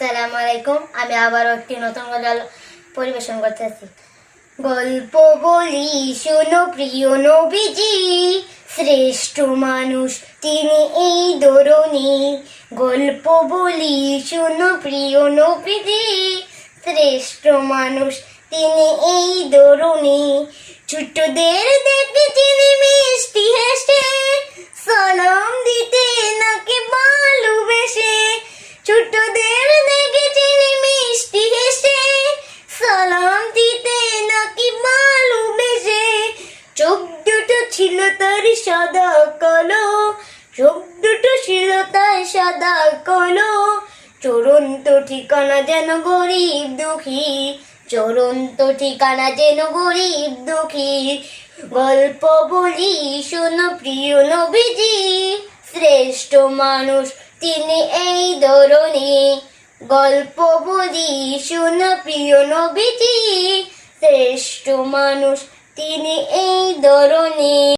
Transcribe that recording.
আসসালামু আলাইকুম। আমি আবারও একটি নতুন গজল পরিবেশন করতেছি। গল্প বলি শোনো প্রিয় নবীজি, শ্রেষ্ঠ মানুষ তিনি এই ধরনী। গল্প বলি শোনো প্রিয় নবীজি, শ্রেষ্ঠ মানুষ তিনি এই ধরনী। ছোটদের দেখে তিনি মিষ্টি হেসে সালাম দিতে নাকি ভালোবেসে। ছোটদের দেখে তিনি মিষ্টি হেসে সালাম দিতে নাকি ভালোবেসে। চোখ দুটো ছিল তার সাদা কালো, চোখ দুটো ছিল তার সাদা কালো। চূড়ান্ত ঠিকানা যেন গরিব দুঃখী, চূড়ান্ত ঠিকানা যেন গরিব দুঃখী। গল্প বলি শোনো প্রিয় নবীজি, শ্রেষ্ঠ মানুষ তিনি এই ধরনী। গল্প বলি শোনো প্রিয় নবীজি, শ্রেষ্ঠ মানুষ তিনি এই ধরনী।